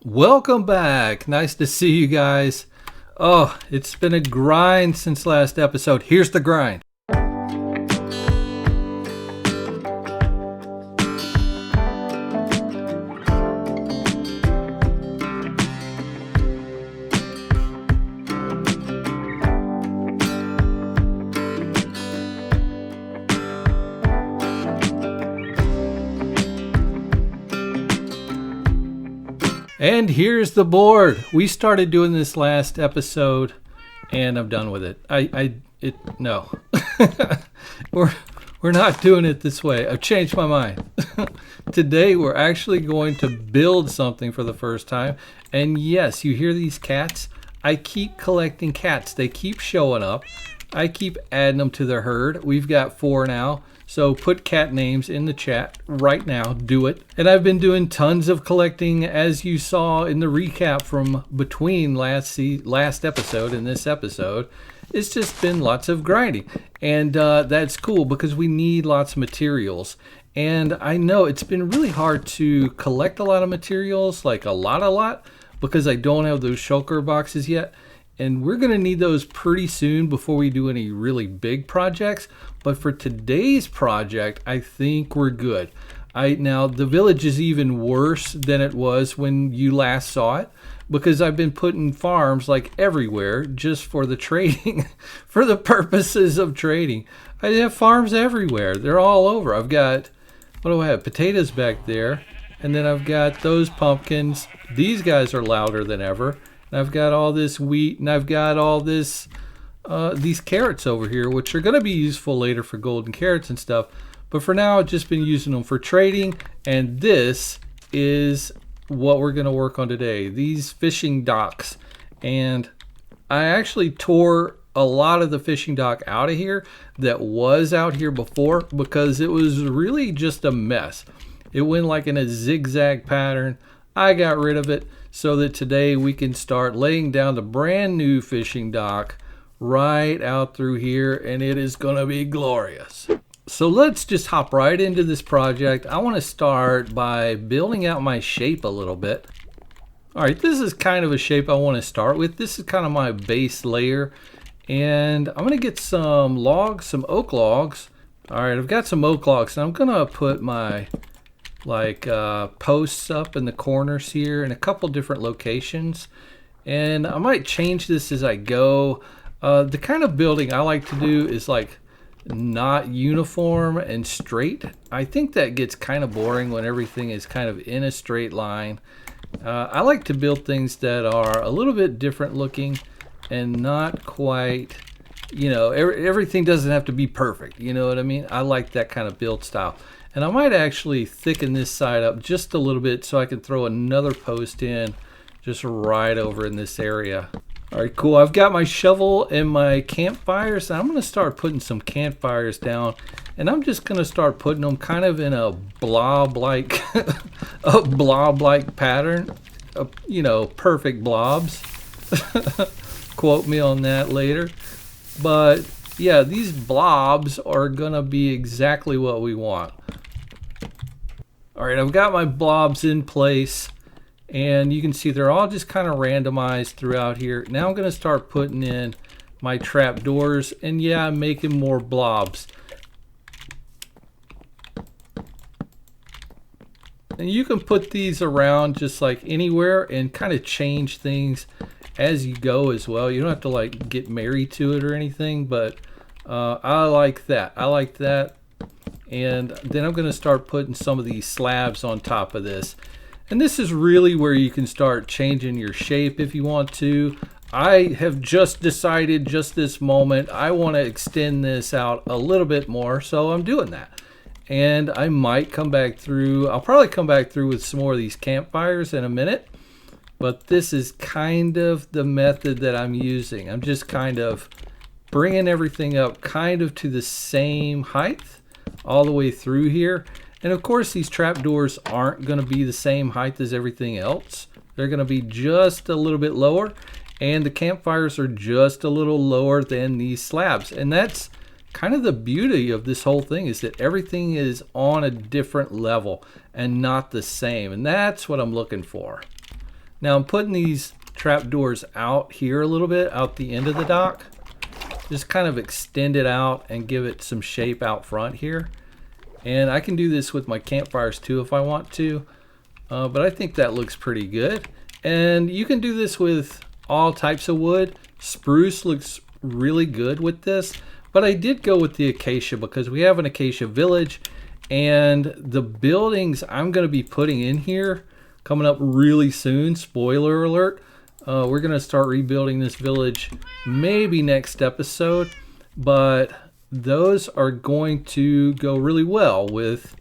Welcome back. Nice to see you guys. Oh, it's been a grind since last episode. Here's the grind. And here's the board. We started doing this last episode, and I'm done with it. No, we're not doing it this way. I've changed my mind. Today we're actually going to build something for the first time. And yes, you hear these cats? I keep collecting cats. They keep showing up. I keep adding them to the herd. We've got 4 now. So put cat names in the chat right now. Do it. And I've been doing tons of collecting, as you saw in the recap from between last episode and this episode. It's just been lots of grinding. And that's cool because we need lots of materials. And I know it's been really hard to collect a lot of materials, like a lot, because I don't have those shulker boxes yet. And we're going to need those pretty soon before we do any really big projects. But for today's project, I think we're good. Now, the village is even worse than it was when you last saw it, because I've been putting farms like everywhere just for the trading, for the purposes of trading. I have farms everywhere. They're all over. I've got, what do I have? Potatoes back there. And then I've got those pumpkins. These guys are louder than ever. And I've got all this wheat, and I've got all this these carrots over here, which are going to be useful later for golden carrots and stuff. But for now, I've just been using them for trading, and this is what we're going to work on today. These fishing docks. And I actually tore a lot of the fishing dock out of here that was out here before because it was really just a mess. It went like in a zigzag pattern. I got rid of it so that today we can start laying down the brand new fishing dock right out through here, and it is going to be glorious. So let's just hop right into this project. I want to start by building out my shape a little bit. All right, this is kind of a shape I want to start with. This is kind of my base layer, and I'm going to get some logs, some oak logs. All right, I've got some oak logs, and I'm going to put my posts up in the corners here in a couple different locations, and I might change this as I go. The kind of building I like to do is like not uniform and straight. I think that gets kind of boring when everything is kind of in a straight line. I like to build things that are a little bit different looking and not quite, everything doesn't have to be perfect. You know what I mean? I like that kind of build style. And I might actually thicken this side up just a little bit so I can throw another post in just right over in this area. All right, cool. I've got my shovel and my campfires. I'm going to start putting some campfires down, and I'm just going to start putting them kind of in a blob-like pattern. Perfect blobs. Quote me on that later. But yeah, these blobs are going to be exactly what we want. All right, I've got my blobs in place, and you can see they're all just kind of randomized throughout here. Now I'm going to start putting in my trap doors, and yeah, I'm making more blobs. And you can put these around just like anywhere and kind of change things as you go as well. You don't have to like get married to it or anything, but I like that. And then I'm going to start putting some of these slabs on top of this. And this is really where you can start changing your shape if you want to. I have just decided just this moment I want to extend this out a little bit more, so I'm doing that. And I might come back through. I'll probably come back through with some more of these campfires in a minute. But this is kind of the method that I'm using. I'm just kind of bringing everything up kind of to the same height all the way through here. And of course, these trapdoors aren't going to be the same height as everything else. They're going to be just a little bit lower, and the campfires are just a little lower than these slabs. And that's kind of the beauty of this whole thing, is that everything is on a different level and not the same. And that's what I'm looking for. Now I'm putting these trapdoors out here a little bit, out the end of the dock. Just kind of extend it out and give it some shape out front here. And I can do this with my campfires too if I want to. But I think that looks pretty good. And you can do this with all types of wood. Spruce looks really good with this. But I did go with the acacia because we have an acacia village. And the buildings I'm going to be putting in here coming up really soon. Spoiler alert. We're going to start rebuilding this village maybe next episode. But those are going to go really well with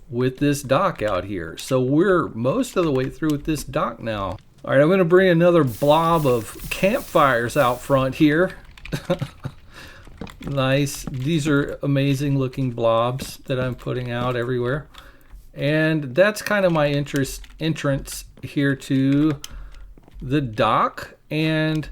this dock out here. So we're most of the way through with this dock now. All right, I'm going to bring another blob of campfires out front here. Nice. These are amazing looking blobs that I'm putting out everywhere. And that's kind of my entrance here to the dock. And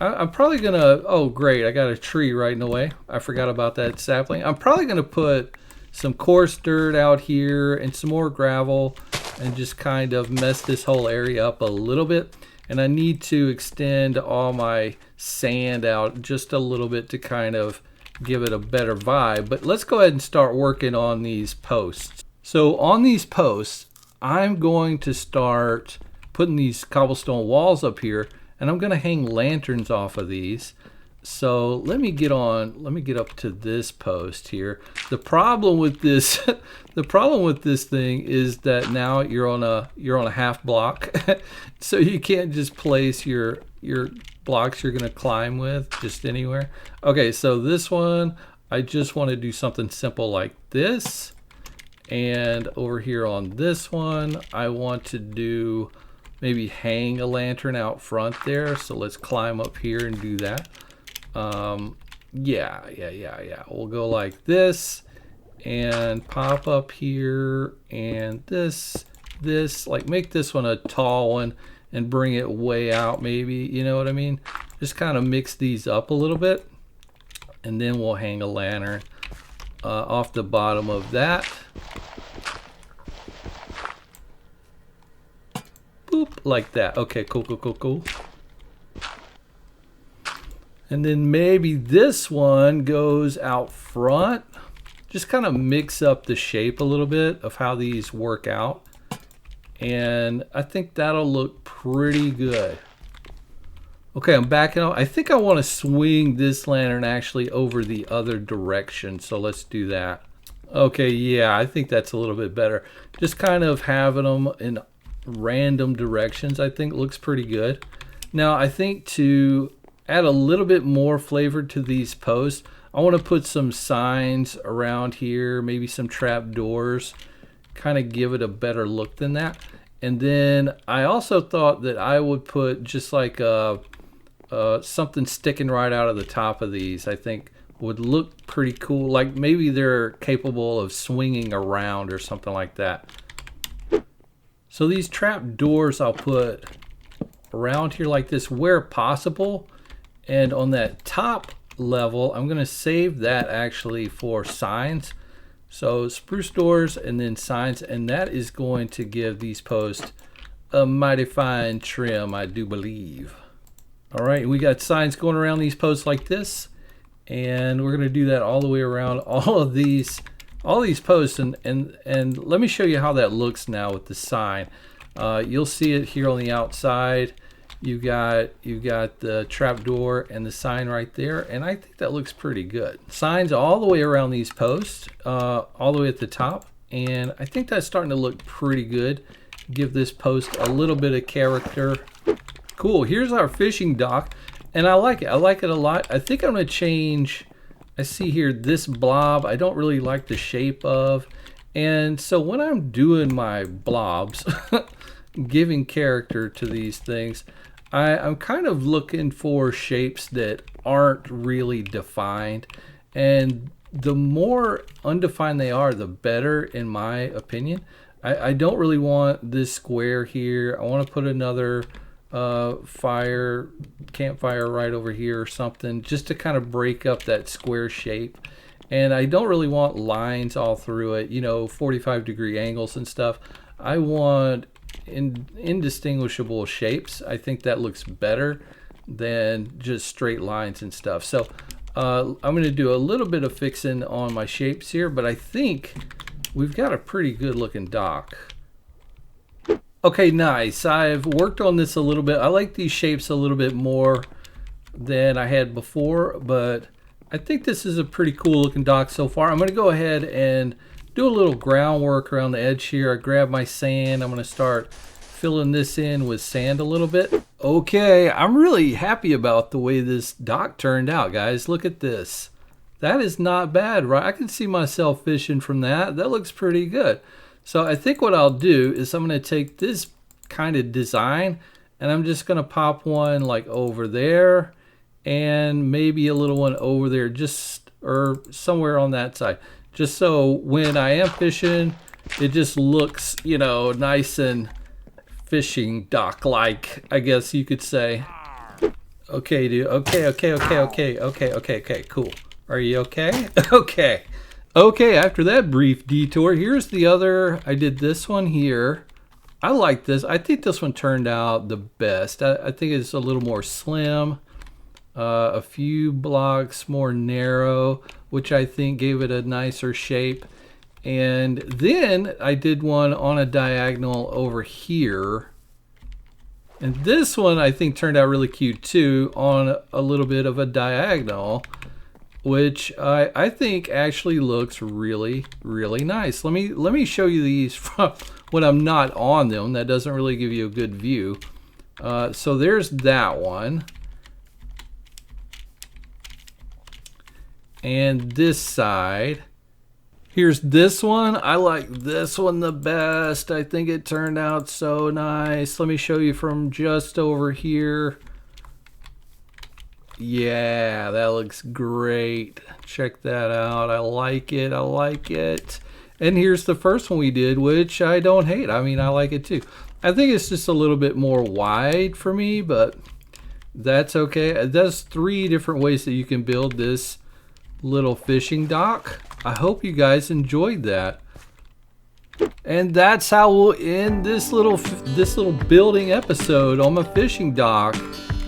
I'm probably going to, oh great, I got a tree right in the way. I forgot about that sapling. I'm probably going to put some coarse dirt out here and some more gravel and just kind of mess this whole area up a little bit. And I need to extend all my sand out just a little bit to kind of give it a better vibe. But let's go ahead and start working on these posts. So on these posts, I'm going to start putting these cobblestone walls up here, and I'm going to hang lanterns off of these. So let me get up to this post here. The problem with this thing is that now you're on a half block. So you can't just place your blocks you're going to climb with just anywhere. Okay, so this one I just want to do something simple like this. And over here on this one, I want to do maybe hang a lantern out front there. So let's climb up here and do that. Yeah. We'll go like this and pop up here and this, like make this one a tall one and bring it way out maybe, you know what I mean? Just kind of mix these up a little bit, and then we'll hang a lantern off the bottom of that. Boop, like that. Okay, cool. And then maybe this one goes out front. Just kind of mix up the shape a little bit of how these work out. And I think that'll look pretty good. Okay, I'm backing up. I think I want to swing this lantern actually over the other direction. So let's do that. Okay, yeah, I think that's a little bit better. Just kind of having them in random directions, I think looks pretty good. Now, I think to add a little bit more flavor to these posts, I want to put some signs around here, maybe some trap doors, kind of give it a better look than that. And then I also thought that I would put just like something sticking right out of the top of these. I think would look pretty cool. Like maybe they're capable of swinging around or something like that. So these trap doors I'll put around here like this where possible. And on that top level, I'm going to save that actually for signs. So spruce doors and then signs, and that is going to give these posts a mighty fine trim, I do believe. All right, we got signs going around these posts like this, and we're going to do that all the way around all these posts. And let me show you how that looks now with the sign. You'll see it here on the outside. You got the trap door and the sign right there, and I think that looks pretty good. Signs all the way around these posts, all the way at the top, and I think that's starting to look pretty good. Give this post a little bit of character. Cool, here's our fishing dock, and I like it. I like it a lot. I think I'm going to change, I see here this blob, I don't really like the shape of, and so when I'm doing my blobs, giving character to these things, I'm kind of looking for shapes that aren't really defined, and the more undefined they are, the better in my opinion. I don't really want this square here. I want to put another campfire right over here or something, just to kind of break up that square shape. And I don't really want lines all through it, 45-degree angles and stuff. I want indistinguishable shapes. I think that looks better than just straight lines and stuff. So I'm going to do a little bit of fixing on my shapes here, but I think we've got a pretty good looking dock. Okay, nice. I've worked on this a little bit. I like these shapes a little bit more than I had before, but I think this is a pretty cool looking dock so far. I'm going to go ahead and do a little groundwork around the edge here. I grab my sand. I'm going to start filling this in with sand a little bit. Okay, I'm really happy about the way this dock turned out, guys. Look at this. That is not bad, right? I can see myself fishing from that. That looks pretty good. So I think what I'll do is I'm going to take this kind of design and I'm just going to pop one like over there and maybe a little one over there, just or somewhere on that side. Just so when I am fishing, it just looks, you know, nice and fishing dock-like, I guess you could say. Okay, dude. Okay, cool. Are you okay? Okay, after that brief detour, here's the other. I did this one here. I like this. I think this one turned out the best. I think it's a little more slim, a few blocks more narrow, which I think gave it a nicer shape. And then I did one on a diagonal over here. And this one I think turned out really cute too, on a little bit of a diagonal, which I think actually looks really, really nice. Let me show you these from when I'm not on them. That doesn't really give you a good view. So there's that one. And this side. Here's this one. I like this one the best. I think it turned out so nice. Let me show you from just over here. Yeah, that looks great. Check that out. I like it. I like it. And here's the first one we did, which I don't hate. I mean, I like it too. I think it's just a little bit more wide for me, but that's okay. There's 3 different ways that you can build this little fishing dock. I hope you guys enjoyed that. And that's how we'll end this little building episode on my fishing dock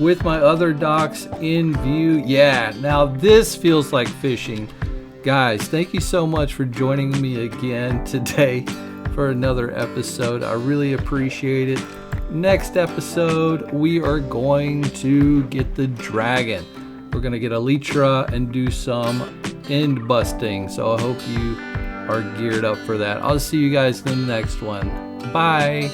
with my other docks in view. Yeah, now this feels like fishing. Guys, thank you so much for joining me again today for another episode. I really appreciate it. Next episode, we are going to get the dragon. We're going to get elytra and do some end busting. So I hope you are geared up for that. I'll see you guys in the next one. Bye.